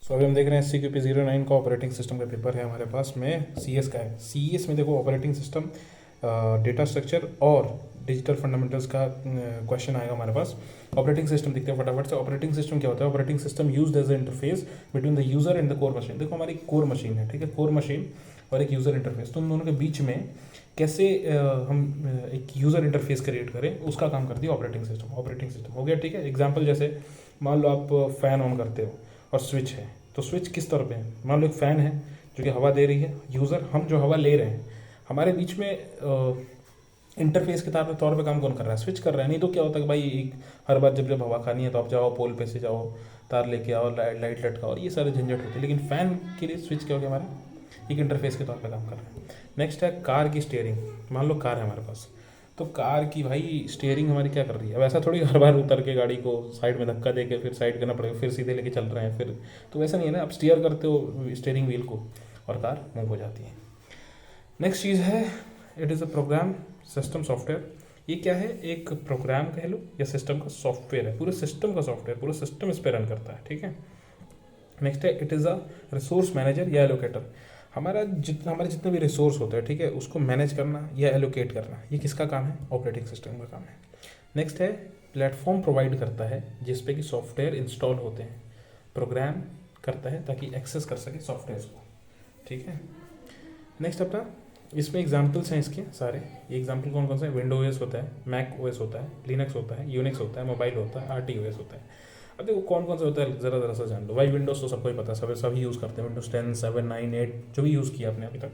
सो अभी हम देख रहे हैं CQP09 का ऑपरेटिंग सिस्टम का पेपर है हमारे पास में, CS का है। CS में देखो ऑपरेटिंग सिस्टम, डेटा स्ट्रक्चर और डिजिटल फंडामेंटल्स का क्वेश्चन आएगा हमारे पास। ऑपरेटिंग सिस्टम देखते हैं फटाफट से। ऑपरेटिंग सिस्टम क्या होता है? Operating system used as interface between the user and the core machine. देखो हमारी कोर मशीन है, ठीक है, कोर मशीन और एक यूजर इंटरफेस, तो उन दोनों के बीच में कैसे हम एक यूजर इंटरफेस क्रिएट करें, उसका काम करती है ऑपरेटिंग सिस्टम। ऑपरेटिंग सिस्टम हो गया, ठीक है। एग्जाम्पल जैसे मान लो आप फैन ऑन करते हो और स्विच है, तो स्विच किस तरह पे है? मान लो एक फ़ैन है जो कि हवा दे रही है, यूज़र हम जो हवा ले रहे हैं, हमारे बीच में इंटरफेस के तौर पे काम कौन कर रहा है? स्विच कर रहा है। नहीं तो क्या होता है कि भाई एक हर बार जब जब हवा खानी है तो आप जाओ पोल पे से जाओ, तार लेके आओ, लाइट लटकाओ, और ये सारे झंझट होते हैं। लेकिन फ़ैन के लिए स्विच क्या हो गया हमारा? एक इंटरफेस के तौर पे काम कर रहा है। नेक्स्ट है कार की स्टीयरिंग। मान लो कार है हमारे पास, तो कार की भाई स्टीयरिंग हमारी क्या कर रही है? वैसा थोड़ी हर बार उतर के गाड़ी को साइड में धक्का दे के फिर साइड करना पड़ेगा, फिर सीधे लेके चल रहे हैं फिर, तो वैसा नहीं है ना। आप स्टीयर करते हो स्टीयरिंग व्हील को और कार मूव हो जाती है। नेक्स्ट चीज़ है, it is a program system software. ये क्या है? एक प्रोग्राम कह लो या सिस्टम का सॉफ्टवेयर है, पूरे सिस्टम का सॉफ्टवेयर, पूरा सिस्टम इस पर रन करता है, ठीक है। नेक्स्ट है, it is a resource manager या एलोकेटर। हमारे जितने भी रिसोर्स होते हैं, ठीक है, उसको मैनेज करना या एलोकेट करना, ये किसका काम है? ऑपरेटिंग सिस्टम का काम है। नेक्स्ट है, प्लेटफॉर्म प्रोवाइड करता है जिसपे कि सॉफ्टवेयर इंस्टॉल होते हैं, प्रोग्राम करता है ताकि एक्सेस कर सके सॉफ्टवेयर को, ठीक है। नेक्स्ट अपना, इसमें एग्जाम्पल्स हैं इसके सारे। ये एग्जाम्पल कौन कौन से हैं? विंडो ओएस होता है, मैक ओएस होता है, लिनक्स होता है, यूनिक्स होता है, मोबाइल होता है, RTOS होता है। अब देखो कौन कौन सा होता है, ज़रा ज़रा सा जान लो भाई। विंडोज़ तो सबको ही पता है, सभी यूज़ करते हैं, विंडोज़ 10, 7, 9, 8 जो भी यूज़ किया आपने अभी तक।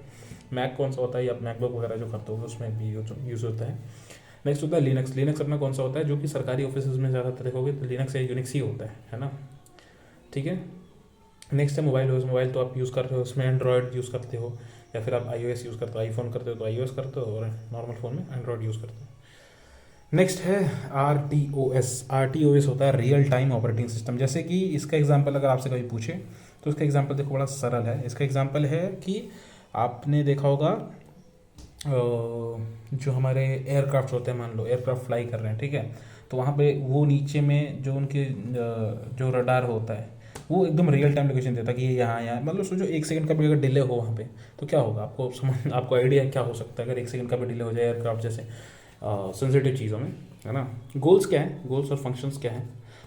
मैक कौन सा होता है? या मैकबुक वगैरह जो करते हो उसमें भी यूज़ होता है। नेक्स्ट होता है लिनक्स। लिनक्स अपना कौन सा होता है? जो कि सरकारी ऑफिस में ज़्यादातर देखोगे तो लिनक्स या यूनिक्स ही होता है ना, ठीक है। नेक्स्ट है मोबाइल OS। मोबाइल तो आप यूज़ कर रहे हो, उसमें एंड्रॉयड यूज़ करते हो, या फिर आप iOS यूज़ करते हो, आईफोन करते हो तो iOS करते हो, और नॉर्मल फ़ोन में एंड्रॉयड यूज़ करते हो। नेक्स्ट है RTOS। RTOS होता है रियल टाइम ऑपरेटिंग सिस्टम। जैसे कि इसका एग्जांपल अगर आपसे कभी पूछे तो इसका एग्जांपल देखो बड़ा सरल है। इसका एग्जांपल है कि आपने देखा होगा जो हमारे एयरक्राफ्ट होते हैं, मान लो एयरक्राफ्ट फ्लाई कर रहे हैं, ठीक है, तो वहाँ पे वो नीचे में जो उनके जो रडार होता है वो एकदम रियल टाइम लोकेशन देता है कि ये यहाँ मतलब सोचो 1 सेकंड का भी अगर डिले हो वहाँ पे तो क्या होगा? आपको आइडिया क्या हो सकता है अगर 1 सेकंड का भी डिले हो जाए एयरक्राफ्ट जैसे सेंसिटिव चीज़ों में, है ना। गोल्स क्या है? गोल्स और फंक्शंस क्या है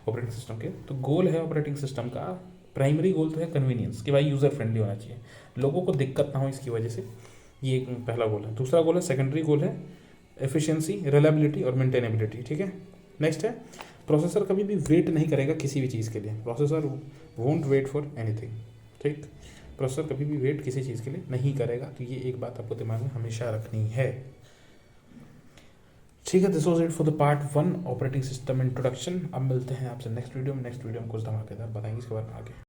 ऑपरेटिंग सिस्टम के? तो गोल है ऑपरेटिंग सिस्टम का, प्राइमरी गोल तो है कन्वीनियंस, कि भाई यूज़र फ्रेंडली होना चाहिए, लोगों को दिक्कत ना हो इसकी वजह से, ये एक पहला गोल है। दूसरा गोल है, सेकेंडरी गोल है एफिशिएंसी, रिलायबिलिटी और मेंटेनेबिलिटी, ठीक है। नेक्स्ट है, प्रोसेसर कभी भी वेट नहीं करेगा किसी भी चीज़ के लिए, processor won't wait for anything, ठीक। प्रोसेसर कभी भी वेट किसी चीज़ के लिए नहीं करेगा, तो ये एक बात आपको दिमाग में हमेशा रखनी है, ठीक है। This was it for the part 1 operating system introduction. अब मिलते हैं आपसे नेक्स्ट वीडियो में। नेक्स्ट वीडियो में कुछ धमाकेदार बताएंगे इसके बारे में आगे।